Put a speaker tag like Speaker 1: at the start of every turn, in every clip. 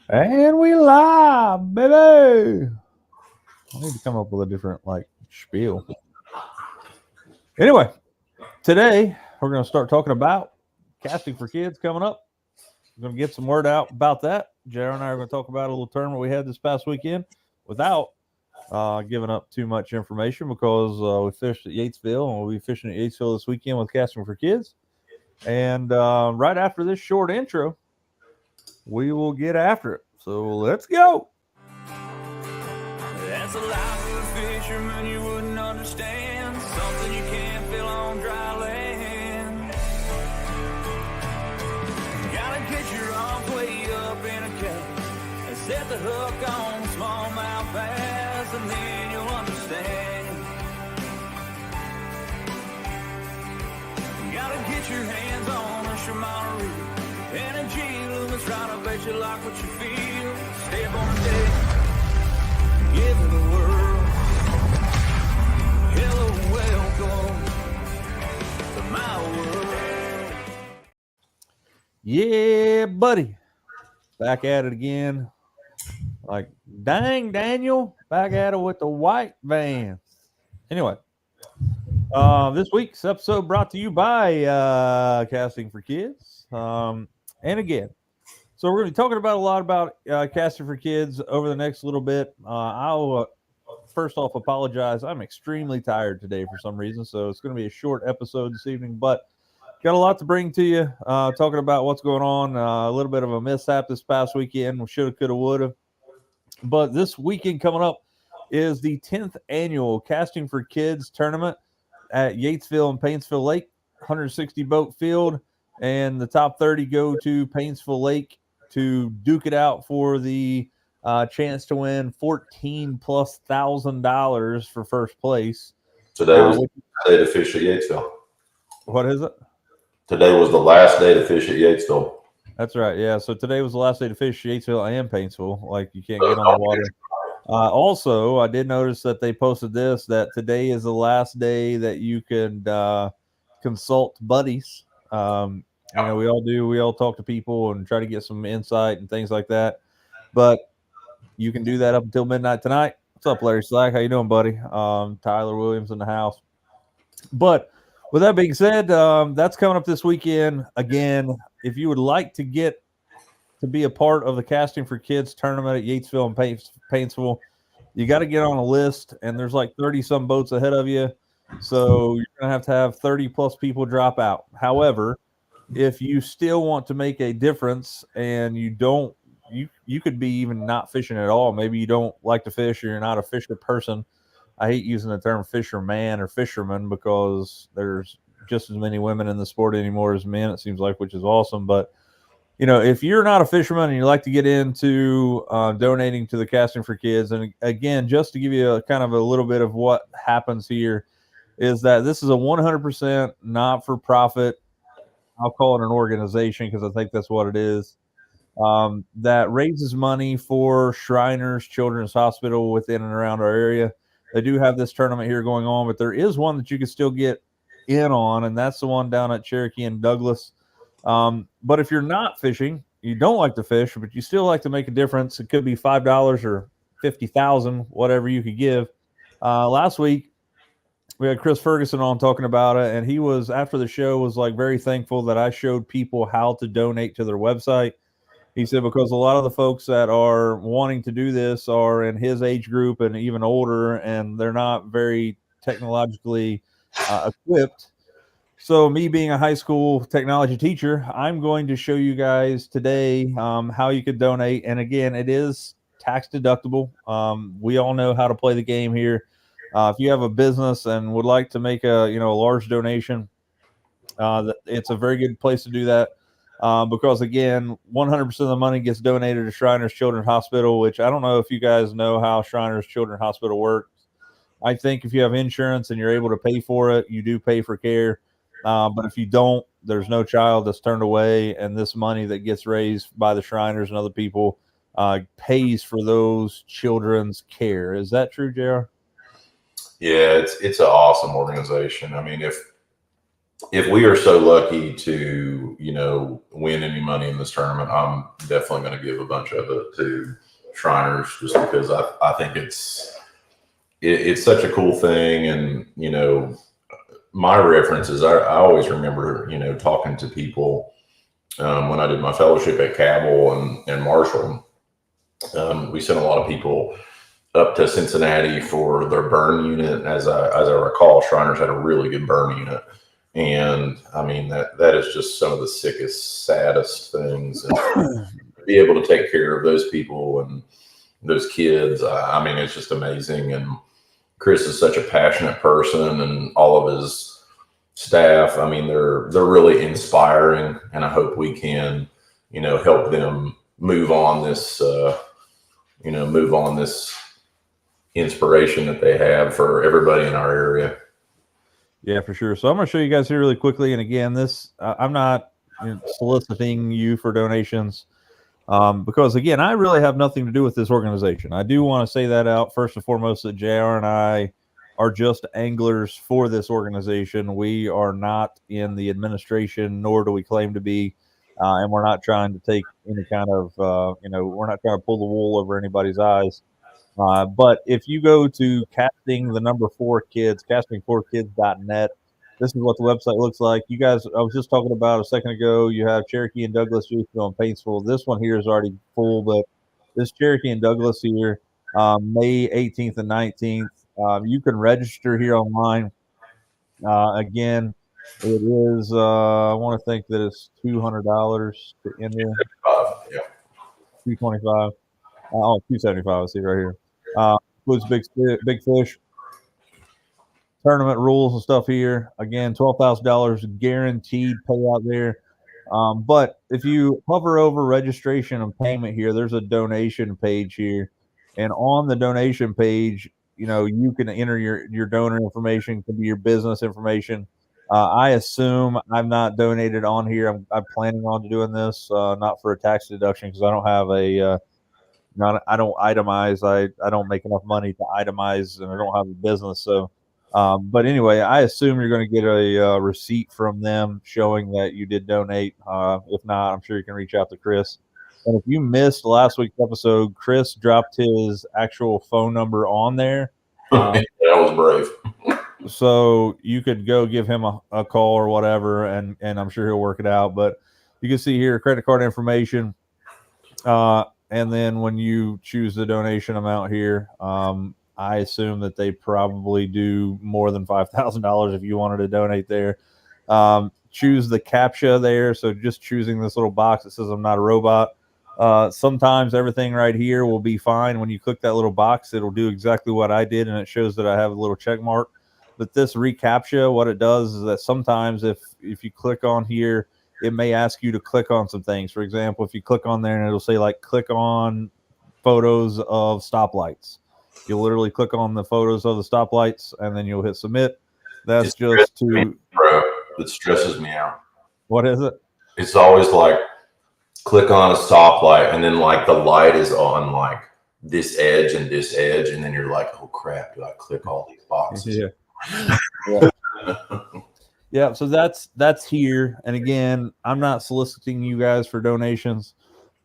Speaker 1: And we live, baby. I need to come up with a different spiel. Anyway, today we're going to start talking about casting for kids coming up. We're going to get some word out about that. Jared and I are going to talk about a little tournament we had this past weekend without giving up too much information because we fished at Yatesville and we'll be fishing at Yatesville this weekend with casting for kids. And right after this short intro, we will get after it. So let's go.
Speaker 2: That's a life of a fisherman you wouldn't understand. Something you can't feel on dry land. You gotta get your arms way up in a cage and set the hook on smallmouth bass, and then you'll understand. You gotta get your hands on a Shimano reel and a G-Loomis trying to bet you like what you feel. Step on a deck, give it the world. Hello, welcome to my world.
Speaker 1: Yeah, buddy. Back at it again. Like, dang, Daniel. Back at it with the white van. Anyway, this week's episode brought to you by Casting for Kids. And again, so we're going to be talking about a lot about casting for kids over the next little bit. I'll first off apologize. I'm extremely tired today for some reason, so it's going to be a short episode this evening, but got a lot to bring to you, talking about what's going on. A little bit of a mishap this past weekend. We shoulda, coulda, woulda. But this weekend coming up is the 10th annual Casting for Kids tournament at Yatesville and Paintsville Lake, 160 boat field, and the top 30 go to Paintsville Lake to duke it out for the chance to win $14,000+ for first place.
Speaker 3: Today was the last day to fish at Yatesville.
Speaker 1: What is it?
Speaker 3: Today was the last day to fish at Yatesville.
Speaker 1: That's right. Yeah. So today was the last day to fish Yatesville and Paintsville. Like, you can't get on the water. Also, I did notice that they posted this, that today is the last day that you can consult buddies. We all do. We all talk to people and try to get some insight and things like that. But you can do that up until midnight tonight. What's up, Larry Slack? How you doing, buddy? Tyler Williams in the house. But with that being said, that's coming up this weekend. Again, if you would like to get to be a part of the Casting for Kids tournament at Yatesville and Paintsville, you got to get on a list, and there's like 30-some boats ahead of you. So you're going to have 30+ people drop out. However, if you still want to make a difference and you don't, you could be even not fishing at all. Maybe you don't like to fish or you're not a fisher person. I hate using the term fisherman or fisherman because there's just as many women in the sport anymore as men, it seems like, which is awesome. But, if you're not a fisherman and you like to get into donating to the Casting for Kids, and again, just to give you a kind of a little bit of what happens here, is that this is a 100% not-for-profit, I'll call it an organization because I think that's what it is, that raises money for Shriners Children's Hospital within and around our area. They do have this tournament here going on, but there is one that you can still get in on, and that's the one down at Cherokee and Douglas. But if you're not fishing, you don't like to fish, but you still like to make a difference, it could be $5 or $50,000, whatever you could give. Last week, we had Chris Ferguson on talking about it, and he was, after the show, was like very thankful that I showed people how to donate to their website. He said because a lot of the folks that are wanting to do this are in his age group and even older, and they're not very technologically equipped. So me being a high school technology teacher, I'm going to show you guys today how you could donate. And again, it is tax deductible. We all know how to play the game here. If you have a business and would like to make a large donation, it's a very good place to do that. Because again, 100% of the money gets donated to Shriners Children's Hospital, which I don't know if you guys know how Shriners Children's Hospital works. I think if you have insurance and you're able to pay for it, you do pay for care. But if you don't, there's no child that's turned away, and this money that gets raised by the Shriners and other people pays for those children's care. Is that true, JR?
Speaker 3: Yeah, it's an awesome organization. I mean, if we are so lucky to, win any money in this tournament, I'm definitely going to give a bunch of it to Shriners, just because I think it's such a cool thing. And, my references, I always remember, talking to people when I did my fellowship at Cabell and Marshall. We sent a lot of people up to Cincinnati for their burn unit. As I recall, Shriners had a really good burn unit. And I mean, that is just some of the sickest, saddest things. And to be able to take care of those people and those kids, I mean, it's just amazing. And Chris is such a passionate person, and all of his staff, I mean, they're really inspiring. And I hope we can, help them move on this, inspiration that they have for everybody in our area.
Speaker 1: Yeah, for sure. So I'm going to show you guys here really quickly. And again, I'm not soliciting you for donations because, again, I really have nothing to do with this organization. I do want to say that out first and foremost, that JR and I are just anglers for this organization. We are not in the administration, nor do we claim to be. And we're not trying to take any kind of, we're not trying to pull the wool over anybody's eyes. But if you go to casting4kids.net, this is what the website looks like. You guys, I was just talking about a second ago, you have Cherokee and Douglas, Houston, and Paintsville. This one here is already full, but this Cherokee and Douglas here, May 18th and 19th, you can register here online. Again, it is, I want to think that it's $200 to enter.
Speaker 3: Yeah.
Speaker 1: $225. $275. I see right here. Includes big fish, tournament rules and stuff here. Again, $12,000 guaranteed payout there. But if you hover over registration and payment here, there's a donation page here, and on the donation page, you can enter your donor information, could be your business information. I assume I'm not donated on here. I'm planning on doing this, not for a tax deduction, because I don't have a I don't itemize. I don't make enough money to itemize, and I don't have a business. So, but anyway, I assume you're going to get a receipt from them showing that you did donate. If not, I'm sure you can reach out to Chris. And if you missed last week's episode, Chris dropped his actual phone number on there.
Speaker 3: That was brave.
Speaker 1: So you could go give him a call or whatever, and I'm sure he'll work it out. But you can see here credit card information. And then when you choose the donation amount here, I assume that they probably do more than $5,000 if you wanted to donate there. Choose the CAPTCHA there. So just choosing this little box that says I'm not a robot. Sometimes everything right here will be fine. When you click that little box, it'll do exactly what I did, and it shows that I have a little check mark. But this reCAPTCHA, what it does is that sometimes if you click on here, it may ask you to click on some things. For example, if you click on there and it'll say like click on photos of stoplights, you'll literally click on the photos of the stoplights and then you'll hit submit. That's just to,
Speaker 3: bro, it stresses me out.
Speaker 1: What is it?
Speaker 3: It's always like click on a stoplight and then like the light is on like this edge, and then you're like, oh crap, do I click all these boxes?
Speaker 1: Yeah. Yeah, so that's here. And again, I'm not soliciting you guys for donations,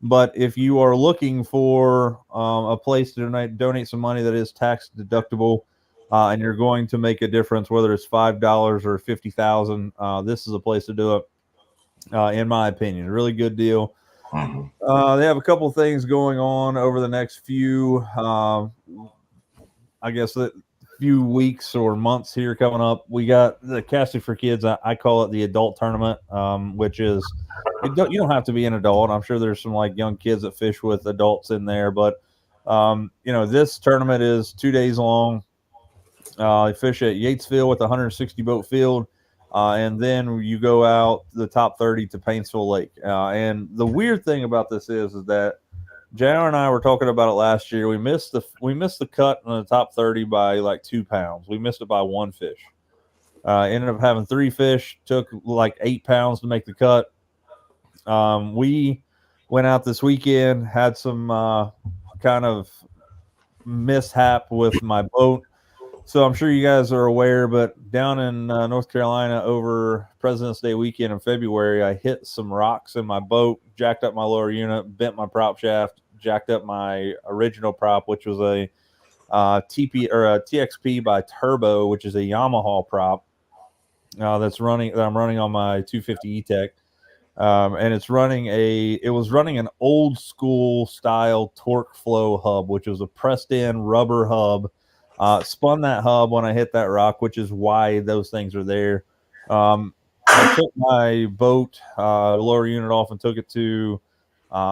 Speaker 1: but if you are looking for a place to donate some money that is tax deductible, and you're going to make a difference, whether it's $5 or $50,000, this is a place to do it. In my opinion, a really good deal. They have a couple things going on over the next few, I guess that. Few weeks or months here coming up. We got the Casting for Kids. I call it the adult tournament, which is you don't have to be an adult. I'm sure there's some like young kids that fish with adults in there, but this tournament is 2 days long. They fish at Yatesville with a 160 boat field, and then you go out the top 30 to Paintsville Lake. And the weird thing about this is that JR and I were talking about it last year. We missed the cut in the top 30 by like 2 pounds. We missed it by one fish. Ended up having 3 fish. Took like 8 pounds to make the cut. We went out this weekend. Had some kind of mishap with my boat. So I'm sure you guys are aware, but down in North Carolina over President's Day weekend in February, I hit some rocks in my boat, jacked up my lower unit, bent my prop shaft, jacked up my original prop, which was a TP or a TXP by Turbo, which is a Yamaha prop that I'm running on my 250 E-Tech. And it was running an old school style torque flow hub, which was a pressed in rubber hub. Spun that hub when I hit that rock, which is why those things are there. I took my boat lower unit off and took it to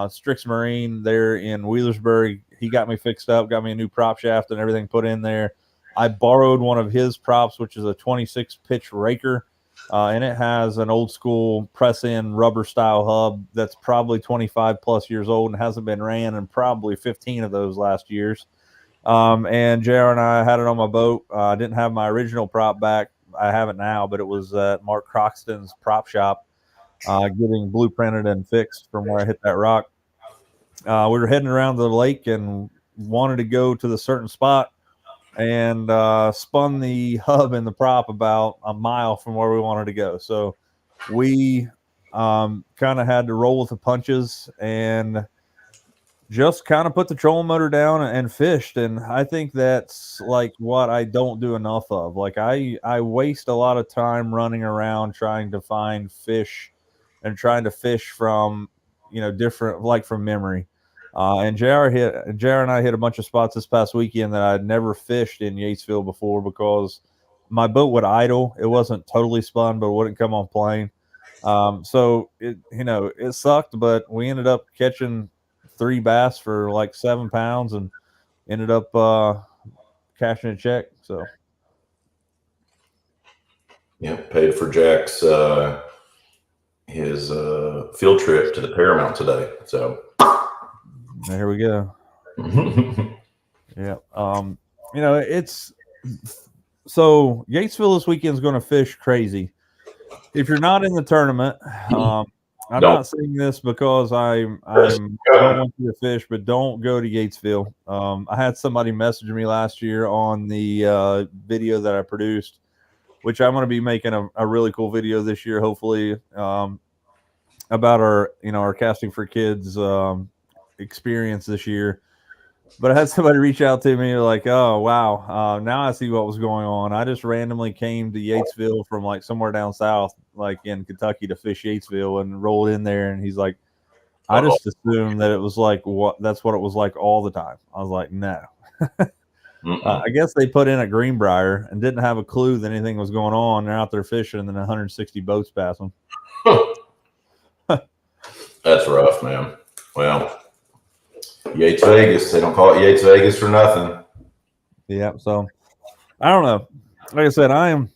Speaker 1: Strix Marine there in Wheelersburg. He got me fixed up, got me a new prop shaft and everything put in there. I borrowed one of his props, which is a 26 pitch raker. And it has an old school press in rubber style hub that's probably 25 plus years old and hasn't been ran in probably 15 of those last years. And JR and I had it on my boat. I didn't have my original prop back. I have it now, but it was at Mark Croxton's prop shop, getting blueprinted and fixed from where I hit that rock. We were heading around the lake and wanted to go to the certain spot and spun the hub and the prop about a mile from where we wanted to go. So we kind of had to roll with the punches and just kind of put the trolling motor down and fished. And I think that's like what I don't do enough of. Like I waste a lot of time running around trying to find fish and trying to fish from, different, like from memory. And JR and I hit a bunch of spots this past weekend that I'd never fished in Yatesville before because my boat would idle. It wasn't totally spun, but it wouldn't come on plane. So it sucked, but we ended up catching 3 bass for like 7 pounds and ended up cashing a check. So
Speaker 3: yeah, paid for Jack's his field trip to the Paramount today. So
Speaker 1: here we go. Yeah. It's so Yatesville this weekend is going to fish crazy. If you're not in the tournament, I'm not saying this because I don't want you to fish, but don't go to Yatesville. I had somebody message me last year on the video that I produced, which I'm going to be making a really cool video this year, hopefully, about our casting for kids experience this year. But I had somebody reach out to me like, oh, wow, now I see what was going on. I just randomly came to Yatesville from like somewhere down south, like in Kentucky, to fish Yatesville and rolled in there. And he's like, I just assumed that it was like that's what it was like all the time. I was like, no. I guess they put in at Greenbrier and didn't have a clue that anything was going on. They're out there fishing and then 160 boats pass them.
Speaker 3: That's rough, man. Well, Yates Vegas. They don't call it Yates Vegas for nothing.
Speaker 1: Yeah. So I don't know. Like I said, I'm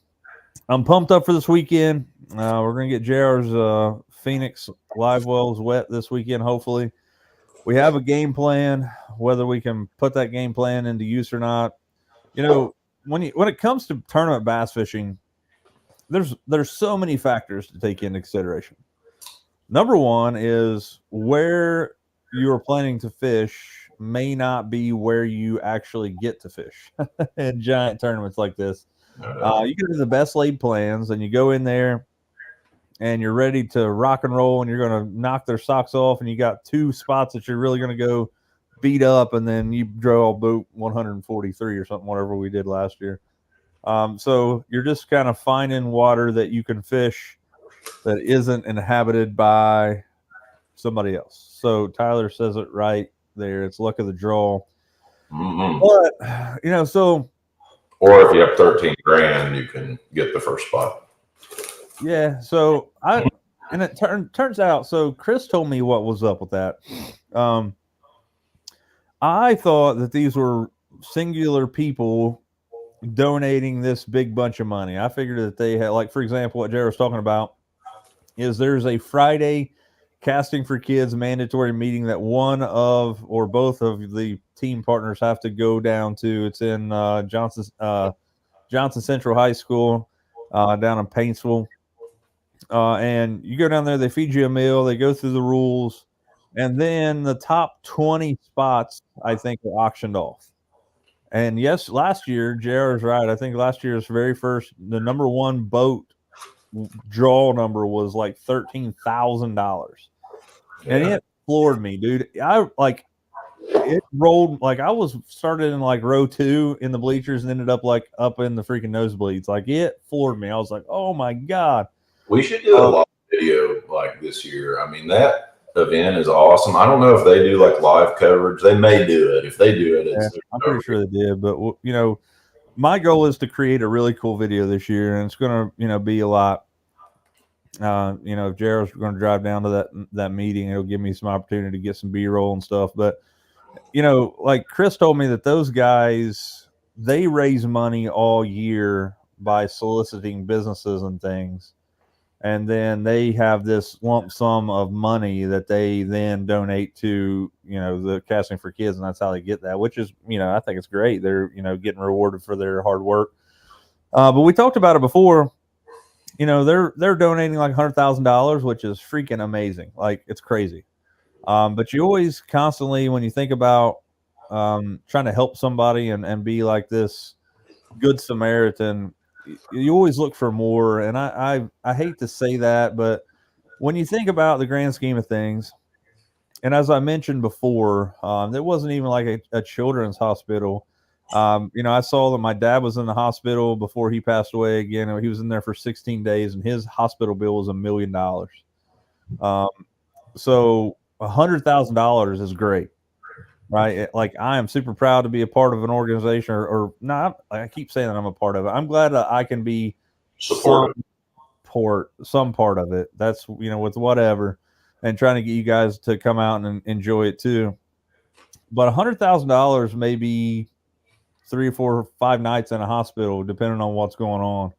Speaker 1: pumped up for this weekend. We're gonna get JR's Phoenix live wells wet this weekend. Hopefully, we have a game plan. Whether we can put that game plan into use or not, when it comes to tournament bass fishing, there's so many factors to take into consideration. Number one is where you are planning to fish may not be where you actually get to fish in giant tournaments like this. You get the best laid plans and you go in there and you're ready to rock and roll and you're going to knock their socks off and you got 2 spots that you're really going to go beat up and then you draw boat 143 or something, whatever we did last year. So you're just kind of finding water that you can fish that isn't inhabited by somebody else. So Tyler says it right there. It's luck of the draw.
Speaker 3: Mm-hmm.
Speaker 1: But, so.
Speaker 3: Or if you have 13 grand, you can get the first spot.
Speaker 1: Yeah. So and it turns out, so Chris told me what was up with that. I thought that these were singular people donating this big bunch of money. I figured that they had, like, for example, what Jared was talking about is there's a Friday casting for kids mandatory meeting that one of or both of the team partners have to go down to. It's in Johnson Central High School down in Paintsville. And you go down there, they feed you a meal, they go through the rules, and then the top 20 spots, I think, are auctioned off. And yes, last year, JR is right. I think last year's very first, the number one boat draw number was like $13,000. And
Speaker 3: Yeah.
Speaker 1: it floored me, dude. It rolled like I was started in like row 2 in the bleachers and ended up like up in the freaking nosebleeds. Like it floored me. I was like, oh my God.
Speaker 3: We should do a live video like this year. I mean, that event is awesome. I don't know if they do like live coverage. They may do it. If they do it,
Speaker 1: Yeah, I'm pretty sure they did. But, you know, my goal is to create a really cool video this year. And it's going to, you know, be a lot. You know, if Jared's going to drive down to that meeting, it'll give me some opportunity to get some B-roll and stuff. But, you know, like Chris told me that those guys, they raise money all year by soliciting businesses and things. And then they have this lump sum of money that they then donate to, you know, the Casting for Kids. And that's how they get that, which is, you know, I think it's great. They're, you know, getting rewarded for their hard work. But we talked about it before. You know, they're donating like $100,000, which is freaking amazing. Like it's crazy. But you always constantly, when you think about trying to help somebody and be like this good Samaritan, you always look for more. And I hate to say that, but when you think about the grand scheme of things, and as I mentioned before, there wasn't even like a children's hospital. You know, I saw that my dad was in the hospital before he passed away again. He was in there for 16 days and his hospital bill was $1 million. So $100,000 is great, right? Like I am super proud to be a part of an organization or not. I keep saying that I'm a part of it. I'm glad that I can be
Speaker 3: supportive.
Speaker 1: some part of it. That's, you know, with whatever, and trying to get you guys to come out and enjoy it too. But $100,000 may be 3 or 4 or 5 nights in a hospital, depending on what's going on.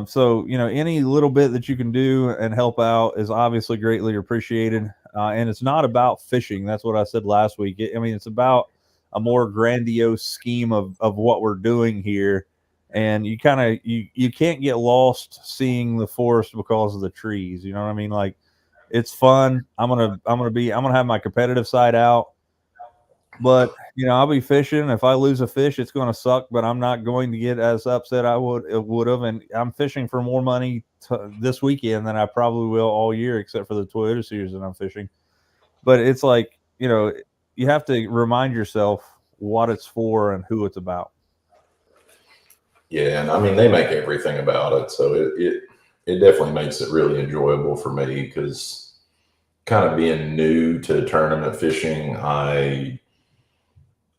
Speaker 1: So, you know, any little bit that you can do and help out is obviously greatly appreciated. And it's not about fishing. That's what I said last week. I mean, it's about a more grandiose scheme of what we're doing here. And you kind of, you can't get lost seeing the forest because of the trees. You know what I mean? Like it's fun. I'm going to have my competitive side out. But, you know, I'll be fishing. If I lose a fish, it's going to suck, but I'm not going to get as upset I would have. And I'm fishing for more money this weekend than I probably will all year, except for the Toyota Series that I'm fishing. But it's like, you know, you have to remind yourself what it's for and who it's about.
Speaker 3: Yeah, and I mean they make everything about it, so it definitely makes it really enjoyable for me because kind of being new to tournament fishing, I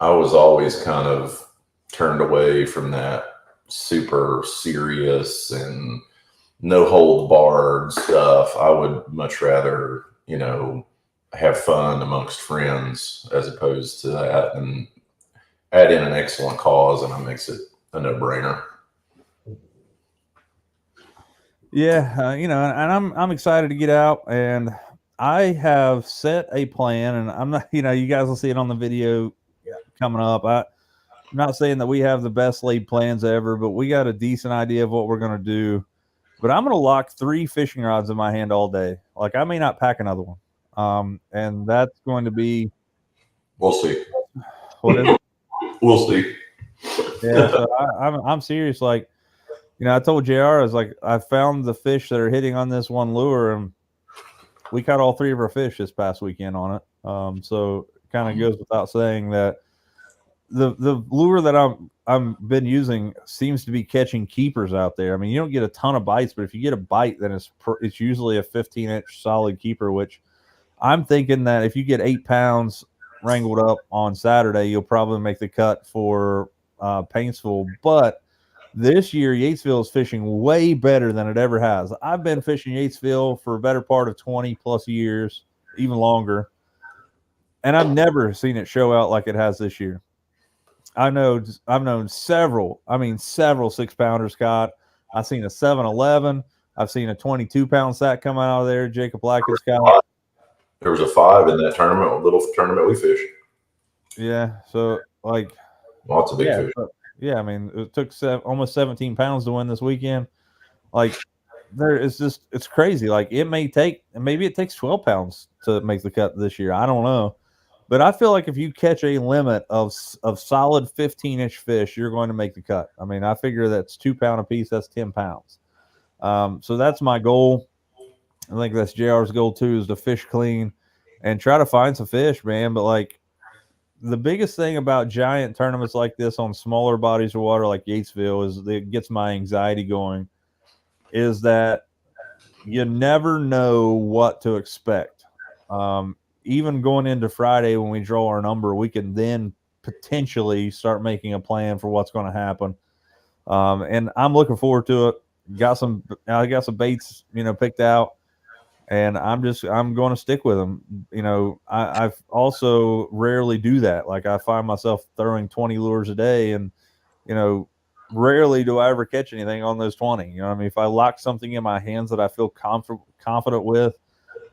Speaker 3: was always kind of turned away from that super serious and no hold barred stuff. I would much rather, you know, have fun amongst friends as opposed to that, and add in an excellent cause, and it makes it a no brainer.
Speaker 1: Yeah, you know, and I'm excited to get out, and I have set a plan, and I'm not, you know, you guys will see it on the video coming up. I'm not saying that we have the best laid plans ever, but we got a decent idea of what we're going to do. But I'm going to lock 3 fishing rods in my hand all day. Like I may not pack another one, and that's going to be.
Speaker 3: We'll see.
Speaker 1: What is it?
Speaker 3: We'll see.
Speaker 1: Yeah, so I'm serious. Like, you know, I told JR, I was like, I found the fish that are hitting on this one lure, and we caught all 3 of our fish this past weekend on it. So it kind of goes without saying that the lure that I'm been using seems to be catching keepers out there. I mean, you don't get a ton of bites, but if you get a bite, then it's usually a 15-inch solid keeper, which I'm thinking that if you get 8 pounds wrangled up on Saturday, you'll probably make the cut for Paintsville. But this year, Yatesville is fishing way better than it ever has. I've been fishing Yatesville for a better part of 20 plus years, even longer, and I've never seen it show out like it has this year. I've known several 6-pounders caught. I've seen a 7-11. I've seen a 22-pound sack come out of there. Jacob Blackens caught.
Speaker 3: There was a 5 in that tournament, a little tournament we fished.
Speaker 1: Yeah, so like
Speaker 3: lots of big fish.
Speaker 1: Yeah, I mean, it took almost 17 pounds to win this weekend. Like, it's crazy. Like, maybe it takes 12 pounds to make the cut this year. I don't know. But I feel like if you catch a limit of solid 15-inch fish, you're going to make the cut. I mean, I figure that's 2 pound a piece. That's 10 pounds. So that's my goal. I think that's JR's goal too, is to fish clean and try to find some fish, man. But like the biggest thing about giant tournaments like this on smaller bodies of water like Yatesville is that it gets my anxiety going, is that you never know what to expect. Even going into Friday when we draw our number, we can then potentially start making a plan for what's going to happen. And I'm looking forward to it. I got some baits, picked out, and I'm going to stick with them. I've also rarely do that. Like I find myself throwing 20 lures a day, and rarely do I ever catch anything on those 20. You know what I mean? If I lock something in my hands that I feel confident with,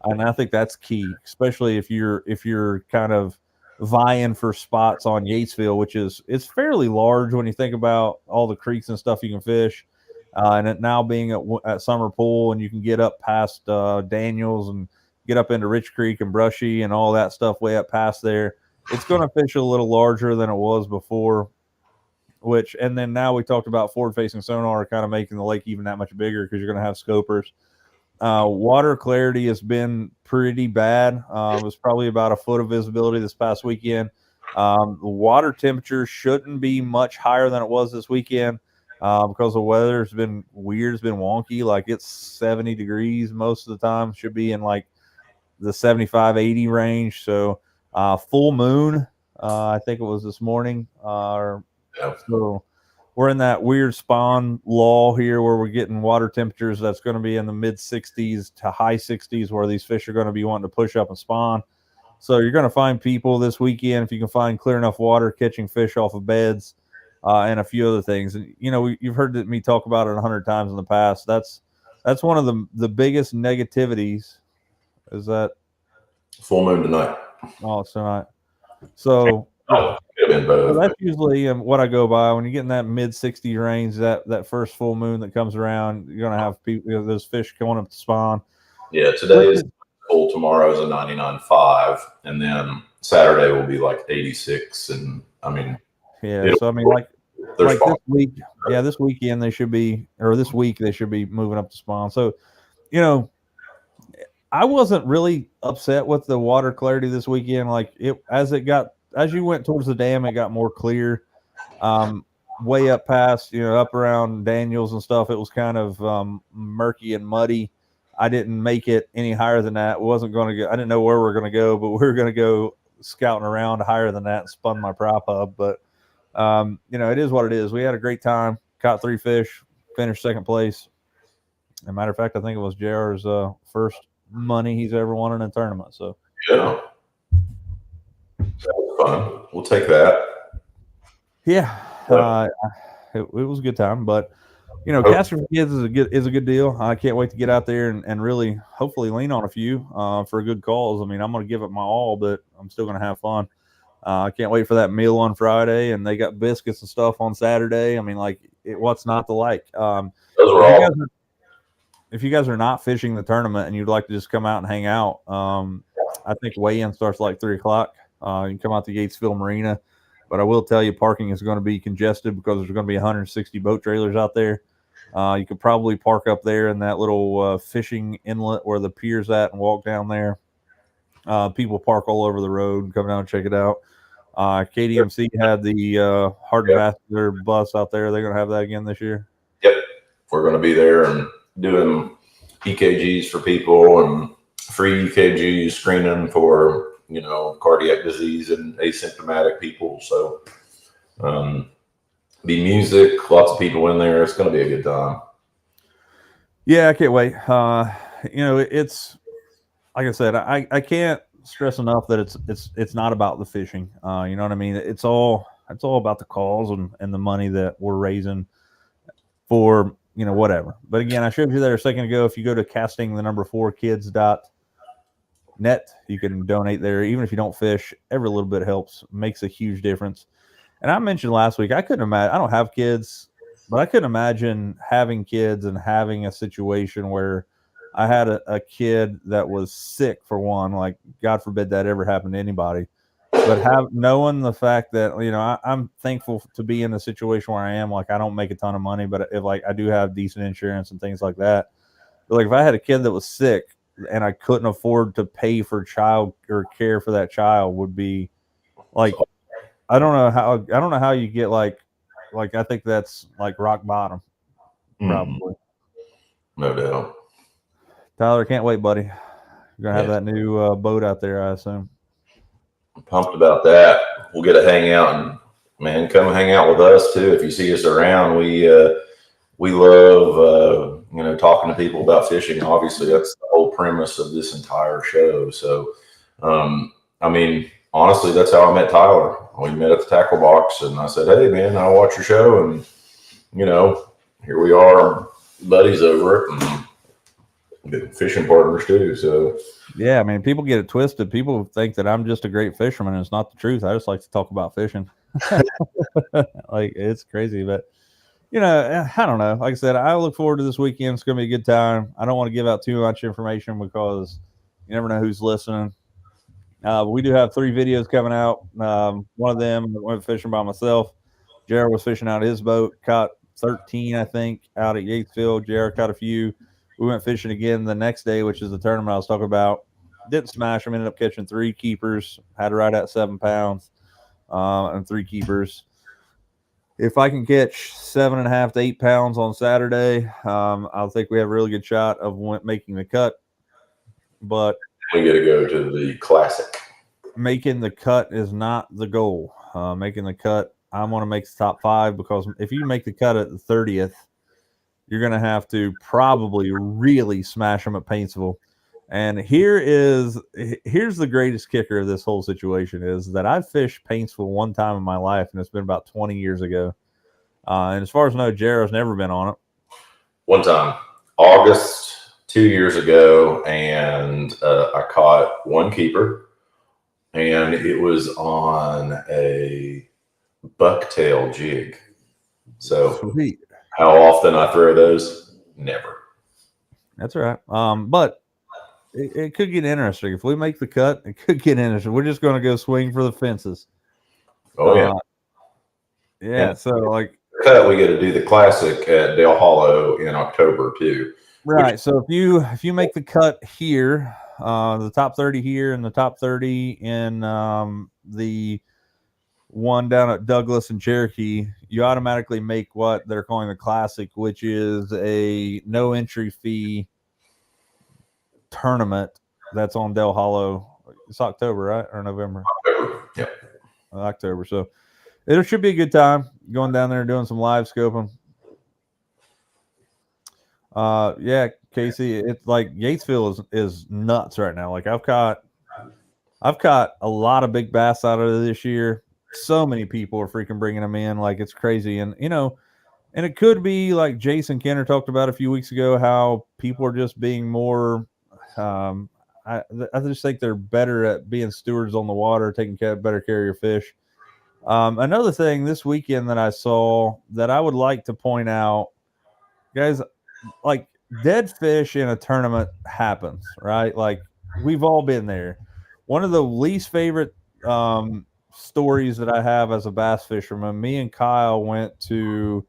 Speaker 1: and I think that's key, especially if you're kind of vying for spots on Yatesville, which it's fairly large when you think about all the creeks and stuff you can fish. And it now being at Summer Pool, and you can get up past Daniels and get up into Rich Creek and Brushy and all that stuff way up past there. It's going to fish a little larger than it was before. And then now we talked about forward-facing sonar kind of making the lake even that much bigger because you're going to have scopers. Water clarity has been pretty bad. It was probably about a foot of visibility this past weekend. The water temperature shouldn't be much higher than it was this weekend because the weather's been weird. It's been wonky. Like it's 70 degrees most of the time. Should be in like the 75, 80 range. So full moon, I think it was this morning. So we're in that weird spawn lull here where we're getting water temperatures that's going to be in the mid 60s to high 60s where these fish are going to be wanting to push up and spawn. So you're going to find people this weekend, if you can find clear enough water, catching fish off of beds and a few other things. And, you've heard me talk about it 100 times in the past. That's one of the biggest negativities is that
Speaker 3: full moon tonight.
Speaker 1: Oh, it's tonight. So that's usually what I go by. When you get in that mid 60 range, that first full moon that comes around, you're gonna have people, those fish going up to spawn.
Speaker 3: Yeah, today is full. Tomorrow is a 99.5, and then Saturday will be like 86. And I mean,
Speaker 1: yeah. So I mean, like this week, this weekend they should be, or this week they should be moving up to spawn. So, I wasn't really upset with the water clarity this weekend. Like as you went towards the dam, it got more clear. Way up past, up around Daniels and stuff, it was kind of murky and muddy. I didn't make it any higher than that. I didn't know where we were going to go, but we were going to go scouting around higher than that and spun my prop up. But, it is what it is. We had a great time, caught 3 fish, finished second place. As a matter of fact, I think it was JR's first money he's ever won in a tournament. So
Speaker 3: yeah, that was fun. We'll take that.
Speaker 1: Yeah, it was a good time. But casting for kids is a good deal. I can't wait to get out there and really hopefully lean on a few for a good cause. I mean, I'm going to give it my all, but I'm still going to have fun. I can't wait for that meal on Friday, and they got biscuits and stuff on Saturday. I mean, like what's not to like? If you guys are not fishing the tournament and you'd like to just come out and hang out, I think weigh-in starts like 3:00. You can come out to Yatesville Marina, but I will tell you parking is going to be congested because there's going to be 160 boat trailers out there. You could probably park up there in that little fishing inlet where the pier's at and walk down there. People park all over the road and come down and check it out. KDMC had the Heart and Vascular bus out there. They're going to have that again this year.
Speaker 3: Yep. We're going to be there and doing EKGs for people and free EKG screening for, cardiac disease and asymptomatic people. So, be music, lots of people in there. It's going to be a good time.
Speaker 1: Yeah, I can't wait. It's like I said, I can't stress enough that it's not about the fishing. You know what I mean? It's all about the cause and the money that we're raising for, whatever. But again, I showed you there a second ago. If you go to casting4kids.net, you can donate there. Even if you don't fish, every little bit helps, makes a huge difference. And I mentioned last week, I couldn't imagine, I don't have kids, but I couldn't imagine having kids and having a situation where I had a kid that was sick, for one, like God forbid that ever happened to anybody. But knowing the fact that I'm thankful to be in the situation where I am. Like I don't make a ton of money, but if like I do have decent insurance and things like that. But like if I had a kid that was sick and I couldn't afford to pay for child or care for that child, would be like I don't know how you get like I think that's like rock bottom probably.
Speaker 3: No doubt.
Speaker 1: Tyler, can't wait, buddy. You're gonna have
Speaker 3: Yeah.
Speaker 1: that new boat out there, I assume.
Speaker 3: I'm pumped about that. We'll get to hang out, and man, come hang out with us too. If you see us around, we love talking to people about fishing. Obviously, that's the whole premise of this entire show. So, I mean, honestly, that's how I met Tyler. We met at the tackle box, and I said, "Hey, man, I watch your show," and here we are, buddies over it, and good fishing partners too. So,
Speaker 1: yeah, I mean, people get it twisted. People think that I'm just a great fisherman, and it's not the truth. I just like to talk about fishing. Like it's crazy, but I don't know. Like I said, I look forward to this weekend. It's going to be a good time. I don't want to give out too much information because you never know who's listening. We do have 3 videos coming out. One of them I went fishing by myself. Jared was fishing out of his boat, caught 13, I think, out at Yatesville. Jared caught a few. We went fishing again the next day, which is the tournament I was talking about. Didn't smash them. Ended up catching 3 keepers. Had right at 7 pounds and 3 keepers. If I can catch 7.5 to 8 pounds on Saturday, I think we have a really good shot of making the cut. But
Speaker 3: we got to go to the classic.
Speaker 1: Making the cut is not the goal. Making the cut, I want to make the top 5 because if you make the cut at the 30th, you're going to have to probably really smash them at Paintsville. And here's the greatest kicker of this whole situation is that I've fished Paintsville one time in my life, and it's been about 20 years ago. And as far as I know, Jared's never been on it.
Speaker 3: One time, August 2 years ago, and I caught 1 keeper, and it was on a bucktail jig. So
Speaker 1: Sweet.
Speaker 3: How often I throw those? Never.
Speaker 1: That's right. But it could get interesting. If we make the cut, it could get interesting. We're just going to go swing for the fences.
Speaker 3: Oh, yeah.
Speaker 1: Yeah, so like
Speaker 3: cut, we got to do the classic at Dale Hollow in October too.
Speaker 1: Right. So if you make the cut here, the top 30 here and the top 30 in the one down at Douglas and Cherokee, you automatically make what they're calling the classic, which is a no entry fee tournament that's on Dale Hollow. It's October, right? Or November?
Speaker 3: October. Yep.
Speaker 1: October. So it should be a good time going down there and doing some live scoping. Yeah, Casey, it's like Yatesville is nuts right now. Like I've caught a lot of big bass out of it this year. So many people are freaking bringing them in, like it's crazy. And and it could be like Jason Kenner talked about a few weeks ago, how people are just being more. I just think they're better at being stewards on the water, taking better care of your fish. Another thing this weekend that I saw that I would like to point out, guys, like dead fish in a tournament happens, right? Like we've all been there. One of the least favorite stories that I have as a bass fisherman, me and Kyle went to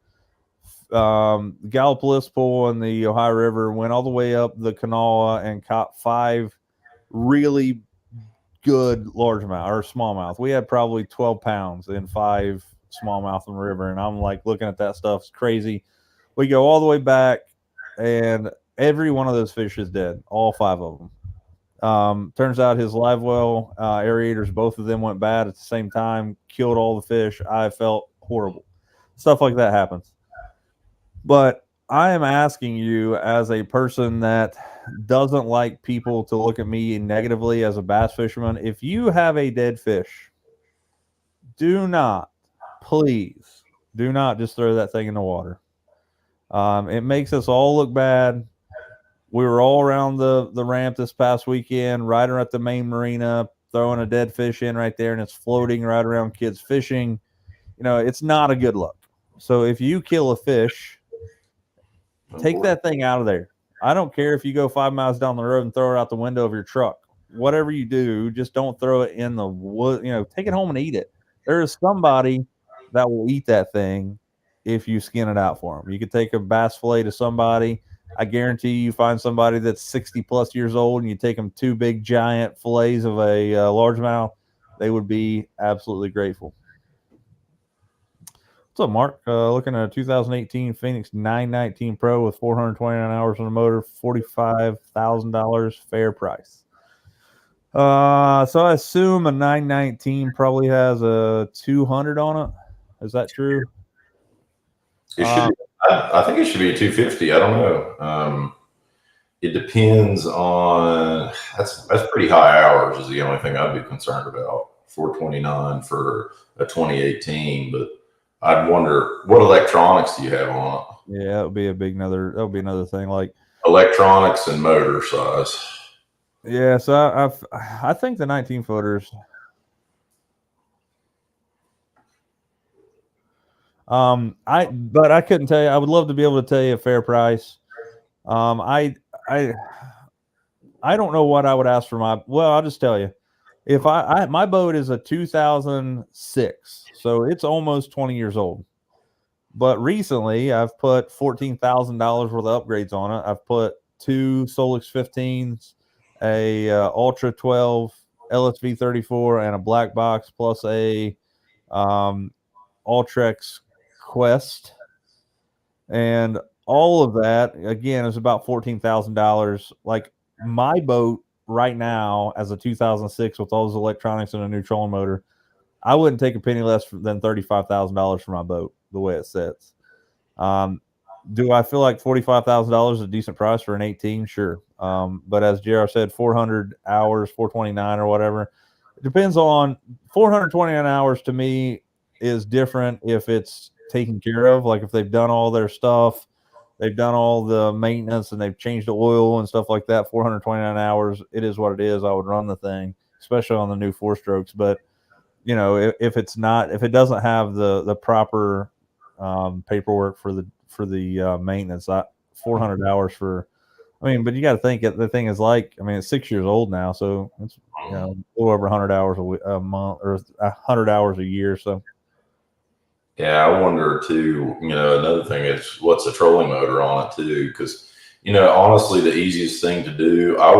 Speaker 1: Gallipolis Pool in the Ohio River, went all the way up the Kanawha and caught 5 really good largemouth or smallmouth. We had probably 12 pounds in 5 smallmouth in the river, and I'm like looking at that stuff. It's crazy. We go all the way back, and every one of those fish is dead, all 5 of them. Turns out his live well aerators, both of them went bad at the same time, killed all the fish. I felt horrible. Stuff like that happens. But I am asking you, as a person that doesn't like people to look at me negatively as a bass fisherman, if you have a dead fish, please do not just throw that thing in the water. It makes us all look bad. We were all around the ramp this past weekend, right around the main marina, throwing a dead fish in right there, and it's floating right around kids fishing. It's not a good look. So if you kill a fish, take that thing out of there. I don't care if you go 5 miles down the road and throw it out the window of your truck. whatever you do, just don't throw it in the wood. Take it home and eat it. There is somebody that will eat that thing if you skin it out for them. You could take a bass fillet to somebody. I guarantee you find somebody that's 60 plus years old and you take them two big giant fillets of a largemouth, they would be absolutely grateful. What's up, Mark? Looking at a 2018 Phoenix 919 Pro with 429 hours on the motor, $45,000 fair price. So I assume a 919 probably has a 200 on it. Is that true?
Speaker 3: It should. I think it should be a 250. I don't know. It depends on. That's pretty high hours. Is the only thing I'd be concerned about. 429 for a 2018, but I'd wonder what electronics do you have on it?
Speaker 1: Yeah, that would be another thing. Like
Speaker 3: electronics and motor size.
Speaker 1: Yeah, so I think the 19 footers. But I couldn't tell you. I would love to be able to tell you a fair price. I don't know what I would ask for my. Well, I'll just tell you. If my boat is a 2006, so it's almost 20 years old. But recently, I've put $14,000 worth of upgrades on it. I've put two Solix 15s, a Ultra 12, LSV 34, and a black box plus a Ultrex Quest, and all of that again is about $14,000. Like my boat right now, as a 2006 with all those electronics and a new trolling motor, I wouldn't take a penny less than $35,000 for my boat the way it sits. Do I feel like $45,000 is a decent price for an 18? Sure. But as JR said, 400 hours, 429 or whatever. It depends on 429 hours to me is different if it's taken care of. Like if they've done all their stuff, they've done all the maintenance and they've changed the oil and stuff like that. 429 hours, it is what it is. I would run the thing, especially on the new 4-strokes. But if it's not, if it doesn't have the proper paperwork for the maintenance, 400 hours for. I mean, but you got to think the thing is like, I mean, it's 6 years old now, so it's a little over 100 hours a month or 100 hours a year. So.
Speaker 3: Yeah, I wonder too. Another thing is what's the trolling motor on it too? Because honestly, the easiest thing to do, I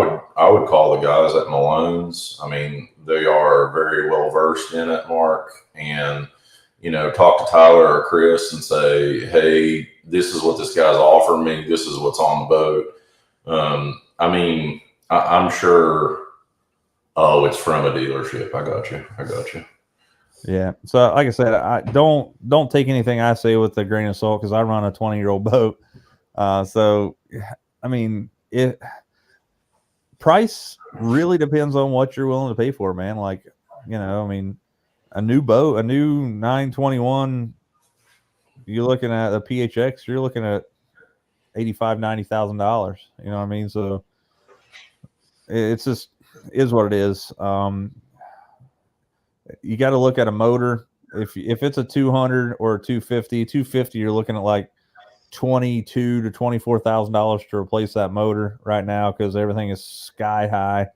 Speaker 3: would call the guys at Malone's. I mean, they are very well versed in it, Mark, and talk to Tyler or Chris and say, hey, this is what this guy's offering me. This is what's on the boat. I mean, I'm sure. Oh, it's from a dealership. I got you.
Speaker 1: Yeah. So, like I said, I don't take anything I say with a grain of salt because I run a 20-year-old boat. So, I mean, price really depends on what you're willing to pay for, man. Like, I mean, a new boat, a new 921, you're looking at a PHX, you're looking at $85,000-$90,000. You know what I mean? So, it's just is what it is. You got to look at a motor. If it's a 200 or a 250, you're looking at like $22,000 to $24,000 to replace that motor right now because everything is sky high.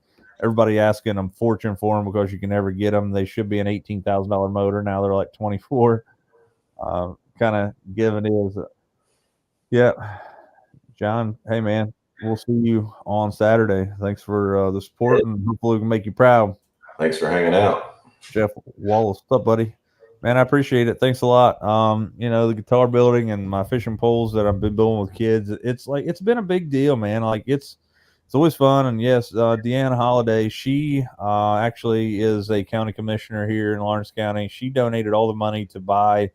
Speaker 1: Everybody asking them fortune for them because you can never get them. They should be an $18,000 motor. Now they're like 24. Kind of given is, yeah. John, hey man, we'll see you on Saturday. Thanks for the support, and hopefully we can make you proud.
Speaker 3: Thanks for hanging out.
Speaker 1: Jeff Wallace, what's up, buddy? Man, I appreciate it. Thanks a lot. The guitar building and my fishing poles that I've been building with kids, it's been a big deal, man. Like it's always fun. And yes, Deanna Holiday, she actually is a county commissioner here in Lawrence County. She donated all the money to buy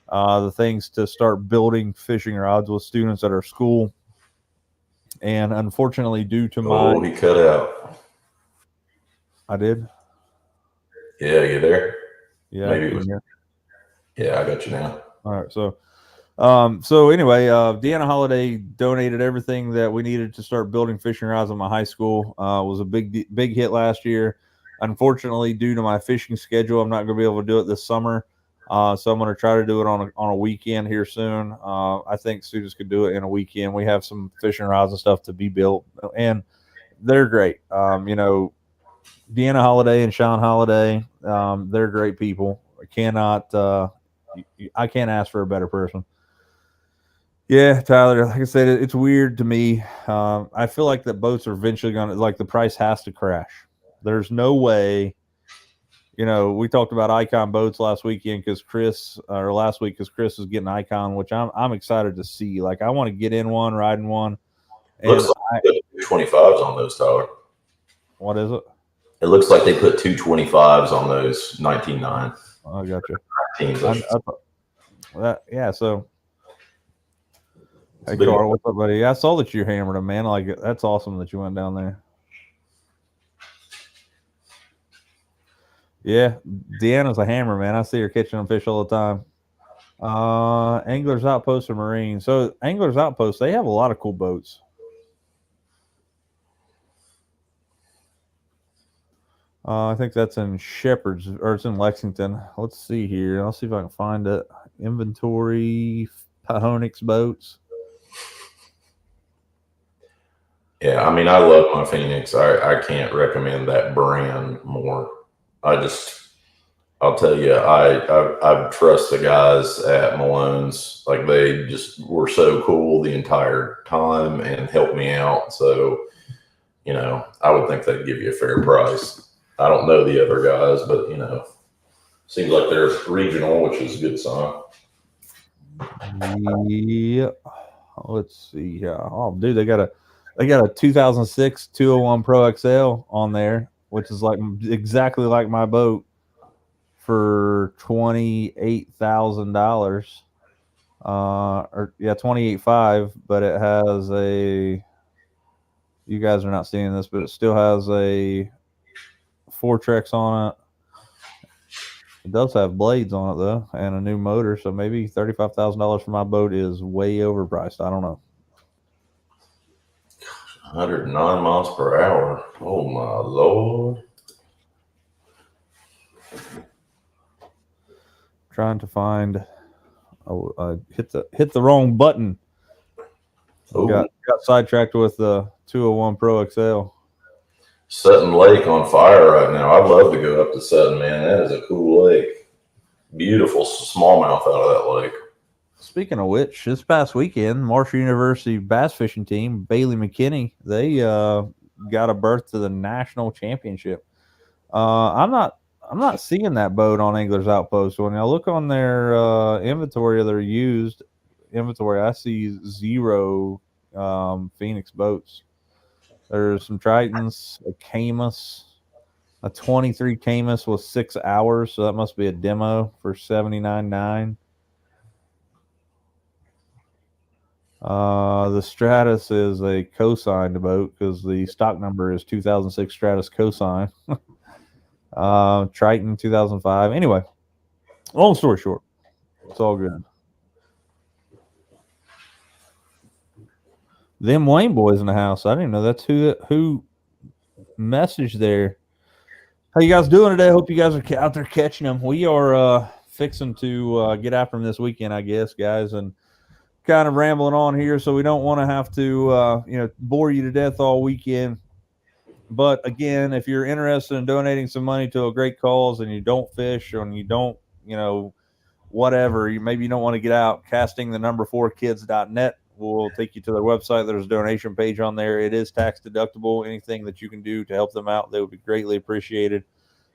Speaker 1: the things to start building fishing rods with students at our school. And unfortunately, due to
Speaker 3: he cut out.
Speaker 1: I did.
Speaker 3: Yeah, you there?
Speaker 1: Yeah,
Speaker 3: maybe it was. Yeah, I got you now.
Speaker 1: All right, so anyway, Deanna Holiday donated everything that we needed to start building fishing rods in my high school. It was a big hit last year. Unfortunately, due to my fishing schedule, I'm not going to be able to do it this summer. So I'm going to try to do it on a weekend here soon. I think students could do it in a weekend. We have some fishing rods and stuff to be built, and they're great. Deanna Holiday and Sean Holiday, they're great people. I can't ask for a better person. Yeah, Tyler. Like I said, it's weird to me. I feel like that boats are eventually going to, like, the price has to crash. There's no way. We talked about Icon boats last weekend because last week because Chris is getting Icon, which I'm excited to see. Like, I want to get in one, ride in one,
Speaker 3: Looks
Speaker 1: and
Speaker 3: like they put 25s on those, Tyler.
Speaker 1: what is it?
Speaker 3: It looks like they put 225s on those 19.9.
Speaker 1: Oh, I got you.
Speaker 3: 19s.
Speaker 1: Yeah. So,
Speaker 3: It's
Speaker 1: hey,
Speaker 3: a big
Speaker 1: Carl,
Speaker 3: one.
Speaker 1: what's up, buddy? I saw that you hammered him, man. Like, that's awesome that you went down there. Yeah, Deanna's a hammer, man. I see her catching them fish all the time. Anglers Outpost or Marine. So Anglers Outpost, they have a lot of cool boats. I think that's in Shepherd's, or it's in Lexington. Let's see here. I'll see if I can find it. Inventory, Pahonix boats.
Speaker 3: Yeah, I mean, I love my Phoenix. I can't recommend that brand more. I'll tell you, I trust the guys at Malone's. Like, they just were so cool the entire time and helped me out. So, I would think they'd give you a fair price. I don't know the other guys, but seems like they're regional, which is a good sign.
Speaker 1: Yeah. Let's see. Oh, dude, they got a 2006 201 Pro XL on there, which is like exactly like my boat for $28,000. Or yeah, 28.5, but it has a. You guys are not seeing this, but it still has a Fortrex on it. It does have blades on it though, and a new motor. So maybe $35,000 for my boat is way overpriced. I don't know.
Speaker 3: 109 miles per hour. Oh my Lord.
Speaker 1: Trying to find. Oh, I hit the wrong button. Got sidetracked with the 201 Pro XL.
Speaker 3: Sutton Lake on fire right now. I'd love to go up to Sutton, man. That is a cool lake. Beautiful smallmouth out of that lake.
Speaker 1: Speaking of which, this past weekend, Marshall University bass fishing team, Bailey McKinney, they got a berth to the national championship. I'm not seeing that boat on Anglers Outpost. When I look on their inventory of their used inventory, I see 0 Phoenix boats. There's some Tritons, a Camus, a 23 Camus with 6 hours, so that must be a demo for $79,900. The Stratus is a cosigned boat because the stock number is 2006 Stratus cosign. Triton 2005. Anyway, long story short, it's all good. Them Wayne boys in the house. I didn't know that's who messaged there. How you guys doing today? Hope you guys are out there catching them. We are fixing to get after them this weekend, I guess, guys, and kind of rambling on here, so we don't want to have to bore you to death all weekend. But again, if you're interested in donating some money to a great cause and you don't fish or you don't, whatever, maybe you don't want to get out, casting4kids.net will take you to their website. There's a donation page on there. It is tax deductible. Anything that you can do to help them out, they would be greatly appreciated.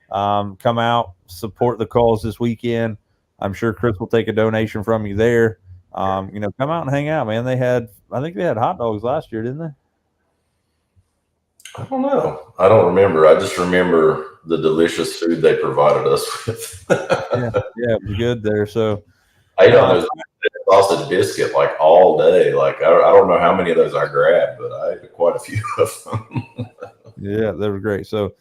Speaker 1: Come out, support the cause this weekend. I'm sure Chris will take a donation from you there. Come out and hang out, man. I think they had hot dogs last year, didn't they?
Speaker 3: I don't know. I don't remember. I just remember the delicious food they provided us with.
Speaker 1: yeah, it was good there. So
Speaker 3: I ate on those sausage biscuit like all day. Like, I don't know how many of those I grabbed, but I ate quite a few of them.
Speaker 1: Yeah, they were great. So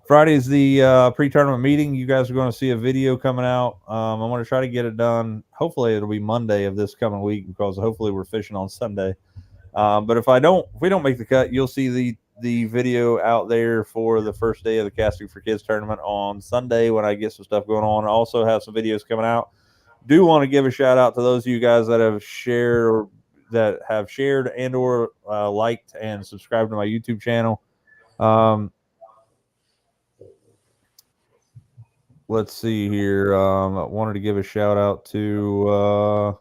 Speaker 1: Friday is the pre-tournament meeting. You guys are going to see a video coming out. I'm going to try to get it done. Hopefully it'll be Monday of this coming week because hopefully we're fishing on Sunday. But if we don't make the cut, you'll see the video out there for the first day of the Casting for Kids tournament on Sunday when I get some stuff going on. I also have some videos coming out. Do want to give a shout out to those of you guys that have shared and or liked and subscribed to my YouTube channel. let's see here. I wanted to give a shout out to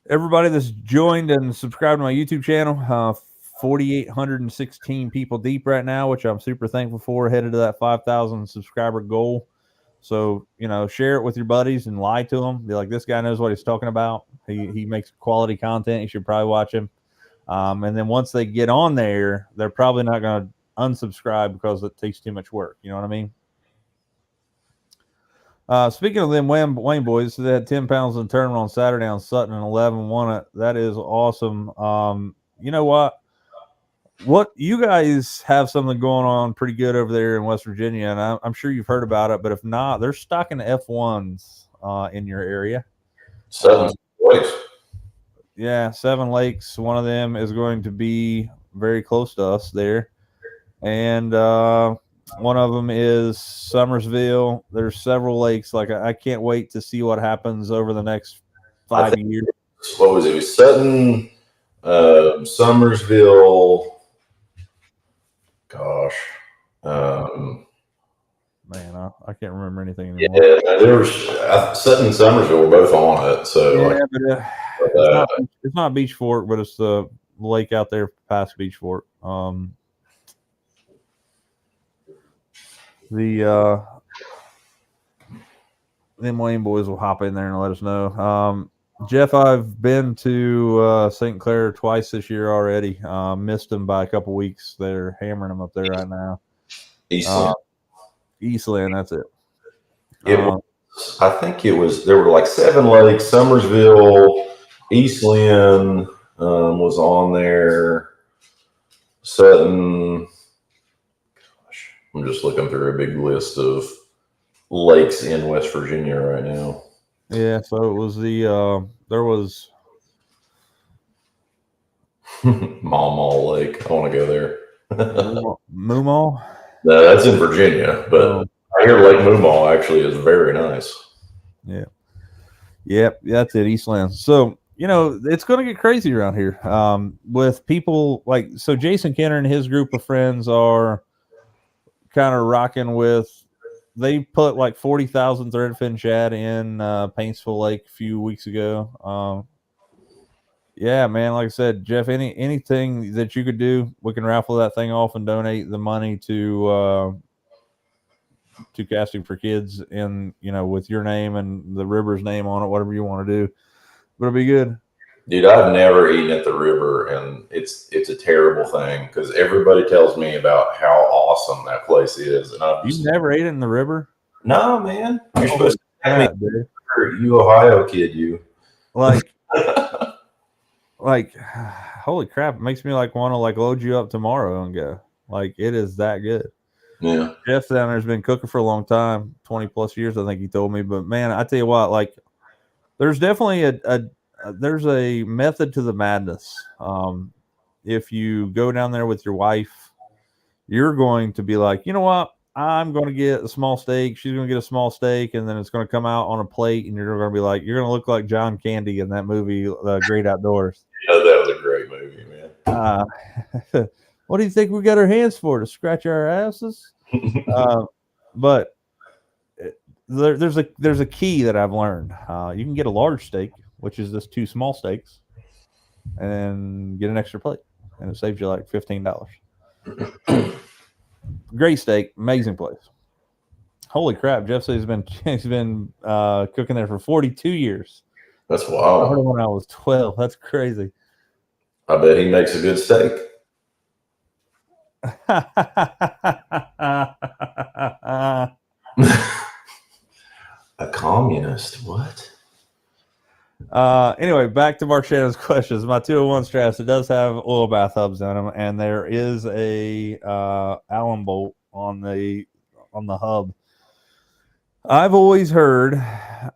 Speaker 1: everybody that's joined and subscribed to my YouTube channel. 4,816 people deep right now, which I'm super thankful for, headed to that 5,000 subscriber goal. So, share it with your buddies and lie to them. Be like, this guy knows what he's talking about. He makes quality content. You should probably watch him. And then once they get on there, they're probably not going to unsubscribe because it takes too much work. You know what I mean? Speaking of them Wayne boys, they had 10 pounds in the tournament on Saturday on Sutton and 11 won it. That is awesome. You know what? What you guys have something going on pretty good over there in West Virginia, and I'm sure you've heard about it. But if not, they're stocking F1s in your area.
Speaker 3: Seven lakes.
Speaker 1: Yeah, 7 lakes. One of them is going to be very close to us there, and one of them is Summersville. There's several lakes. Like I can't wait to see what happens over the next 5 years.
Speaker 3: What was it? It was Sutton, Summersville. Gosh.
Speaker 1: Man, I can't remember anything anymore.
Speaker 3: Yeah, there was Sutton and Summersville were both on it. So
Speaker 1: yeah, but it's not Beach Fork, but it's the lake out there past Beach Fork. Them Wayne boys will hop in there and let us know. Jeff, I've been to St. Clair twice this year already. Missed them by a couple weeks. They're hammering them up there right now. Eastland, that's it.
Speaker 3: I think it was, there were like 7 lakes. Summersville, Eastland was on there. Sutton. Gosh, I'm just looking through a big list of lakes in West Virginia right now.
Speaker 1: Yeah, so it was there was
Speaker 3: Maw Lake. I want to go there.
Speaker 1: Moomaw?
Speaker 3: No, that's in Virginia, but I hear Lake Moomaw actually is very nice.
Speaker 1: Yeah. Yep, that's it, Eastland. So, it's going to get crazy around here with people so Jason Kenner and his group of friends are kind of rocking with, they put like 40,000 threadfin shad in Paintsville Lake a few weeks ago. Yeah, man, like I said, Jeff, anything that you could do, we can raffle that thing off and donate the money to Casting for Kids and, with your name and the river's name on it, whatever you want to do. But it'll be good.
Speaker 3: Dude, I've never eaten at the river, and it's a terrible thing because everybody tells me about how awesome that place is, and
Speaker 1: You've never ate in the river?
Speaker 3: No, man. You're supposed to have me, you Ohio kid, you.
Speaker 1: Like, holy crap! It makes me want to load you up tomorrow and go. Like, it is that good.
Speaker 3: Yeah.
Speaker 1: Jeff down there's been cooking for a long time, 20 plus years, I think he told me. But man, I tell you what, there's definitely there's a method to the madness. If you go down there with your wife, you're going to be like, you know what? I'm going to get a small steak. She's going to get a small steak, and then it's going to come out on a plate, and you're going to be like, you're going to look like John Candy in that movie, The Great Outdoors.
Speaker 3: Yeah, that was a great movie, man.
Speaker 1: What do you think we got our hands for? To scratch our asses? But there's a key that I've learned. You can get a large steak, which is just 2 small steaks, and get an extra plate, and it saves you like $15. Great steak, amazing place. Holy crap! Jeff says he's been cooking there for 42 years.
Speaker 3: That's wild.
Speaker 1: I heard when I was 12. That's crazy.
Speaker 3: I bet he makes a good steak. A communist? What?
Speaker 1: Anyway, back to Mark Shannon's questions. My 201 Stratus, it does have oil bath hubs in them, and there is a Allen bolt on the hub. I've always heard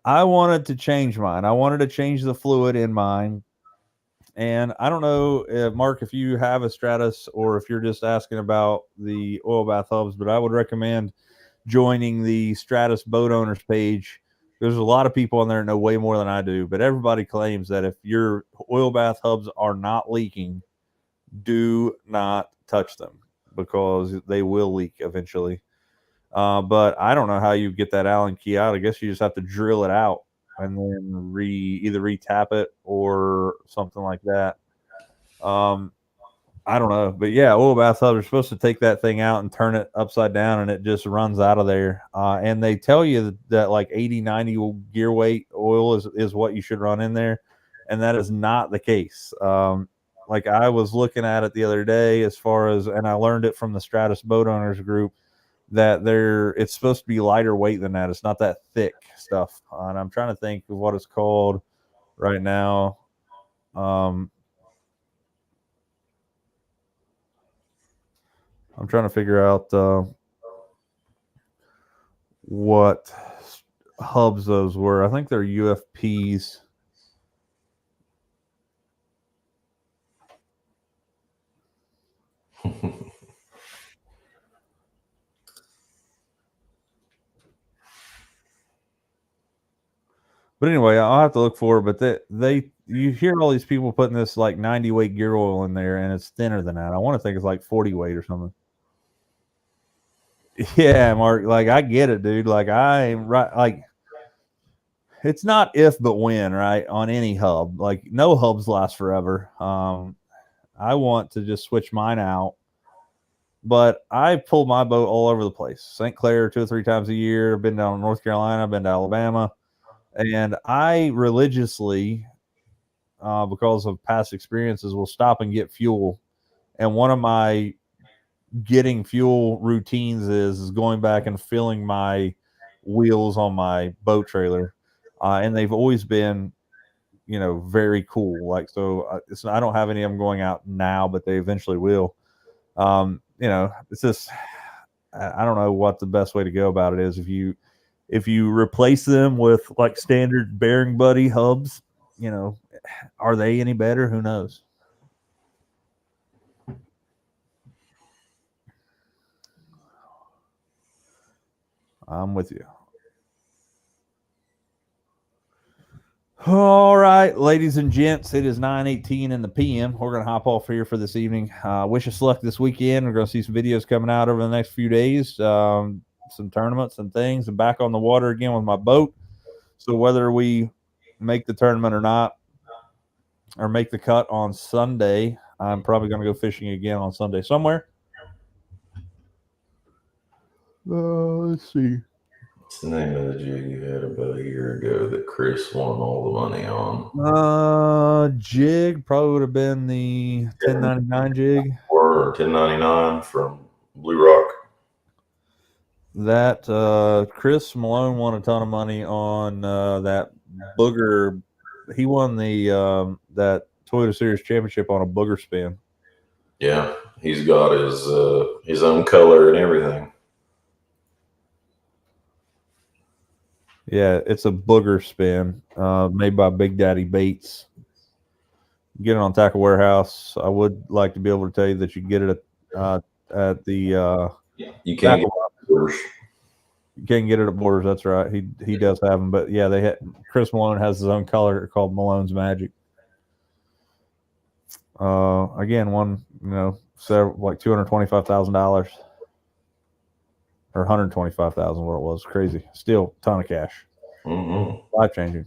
Speaker 1: I wanted to change mine. I wanted to change the fluid in mine. And I don't know, Mark, if you have a Stratus or if you're just asking about the oil bath hubs, but I would recommend joining the Stratus boat owners page. There's a lot of people on there that know way more than I do, but everybody claims that if your oil bath hubs are not leaking, do not touch them because they will leak eventually. But I don't know how you get that Allen key out. I guess you just have to drill it out and then either retap it or something like that. I don't know, but yeah, oil bath hubs are supposed to take that thing out and turn it upside down, and it just runs out of there. And they tell you that like 80, 90 gear weight oil is what you should run in there, and that is not the case. Like I was looking at it the other day, as far as, and I learned it from the Stratus Boat Owners group that it's supposed to be lighter weight than that. It's not that thick stuff, and I'm trying to think of what it's called right now. I'm trying to figure out what hubs those were. I think they're UFPs. But anyway, I'll have to look for it. But you hear all these people putting this like 90 weight gear oil in there, and it's thinner than that. I want to think it's like 40 weight or something. Yeah, Mark. Like I get it, dude. Like it's not if but when, right? On any hub, like no hubs last forever. I want to just switch mine out, but I pull my boat all over the place. St. Clair 2 or 3 times a year. I've been down to North Carolina. I've been to Alabama, and I religiously, because of past experiences, will stop and get fuel. And one of my getting fuel routines is going back and filling my wheels on my boat trailer, and they've always been, very cool. Like so, I don't have any of them going out now, but they eventually will. It's just I don't know what the best way to go about it is. If you replace them with like standard Bearing Buddy hubs, are they any better? Who knows? I'm with you. All right, ladies and gents, it is 9:18 in the PM. We're going to hop off here for this evening. Wish us luck this weekend. We're going to see some videos coming out over the next few days, some tournaments and things, and back on the water again with my boat. So whether we make the tournament or not, or make the cut on Sunday, I'm probably going to go fishing again on Sunday somewhere. Let's see.
Speaker 3: What's the name of the jig you had about a year ago that Chris won all the money on?
Speaker 1: Jig probably would have been the 1099 jig.
Speaker 3: Or 1099 from Blue Rock.
Speaker 1: That Chris Malone won a ton of money on that booger. He won the that Toyota Series Championship on a booger spin.
Speaker 3: Yeah, he's got his own color and everything.
Speaker 1: Yeah, it's a booger spin made by Big Daddy Baits. Get it on Tackle Warehouse. I would like to be able to tell you that you get it at the
Speaker 3: you can't get Borders.
Speaker 1: You can't get it at Borders. That's right. He does have them, but yeah, Chris Malone has his own color called Malone's Magic. Again, one several, like $225,000 or $125,000, what it was. Crazy. Still a ton of cash.
Speaker 3: Mm-hmm.
Speaker 1: Life changing.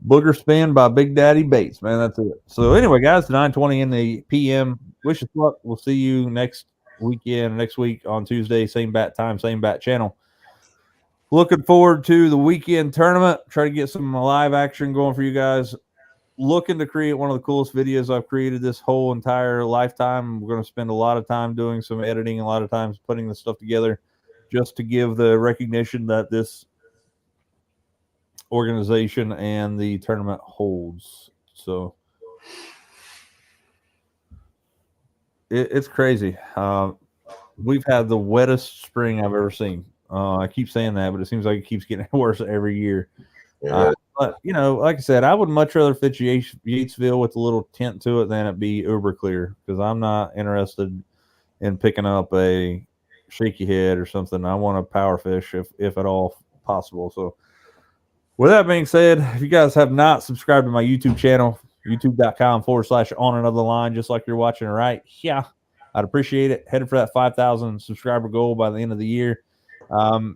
Speaker 1: Booger spin by Big Daddy Baits, man. That's it. So anyway, guys, 9:20 in the PM. Wish us luck. We'll see you next week on Tuesday. Same bat time, same bat channel. Looking forward to the weekend tournament. Try to get some live action going for you guys. Looking to create one of the coolest videos I've created this whole entire lifetime. We're going to spend a lot of time doing some editing, a lot of times putting this stuff together just to give the recognition that this organization and the tournament holds. So it's crazy. We've had the wettest spring I've ever seen. I keep saying that, but it seems like it keeps getting worse every year.
Speaker 3: Yeah.
Speaker 1: But like I said, I would much rather fish Yatesville with a little tint to it than it be uber clear, because I'm not interested in picking up a shaky head or something. I want a power fish if at all possible. So with that being said, if you guys have not subscribed to my YouTube channel, youtube.com/OnAnotherLine, just like you're watching right here, I'd appreciate it. Headed for that 5,000 subscriber goal by the end of the year.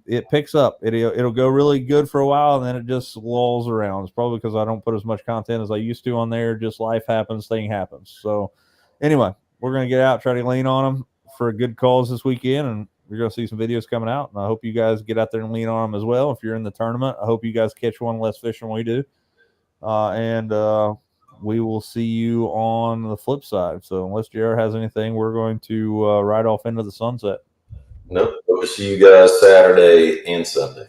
Speaker 1: It picks up. It'll go really good for a while, and then it just lulls around. It's probably because I don't put as much content as I used to on there. Just life happens, thing happens. So anyway, we're gonna get out, try to lean on them for a good cause this weekend, and we're gonna see some videos coming out. And I hope you guys get out there and lean on them as well. If you're in the tournament, I hope you guys catch one less fish than we do. And we will see you on the flip side. So unless JR has anything, we're going to ride off into the sunset.
Speaker 3: Nope. We'll see you guys Saturday and Sunday.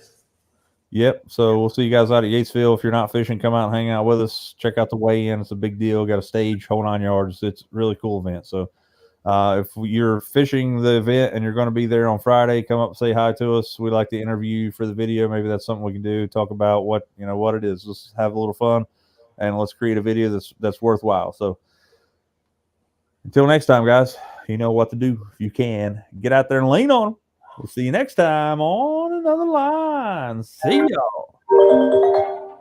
Speaker 1: Yep. So we'll see you guys out at Yatesville. If you're not fishing, come out and hang out with us. Check out the weigh-in. It's a big deal. Got a stage, whole 9 yards. It's a really cool event. So if you're fishing the event and you're going to be there on Friday, come up and say hi to us. We'd like to interview you for the video. Maybe that's something we can do. Talk about what it is. Let's have a little fun, and let's create a video that's worthwhile. So until next time, guys, you know what to do. If you can, get out there and lean on them. We'll see you next time on another line. See y'all.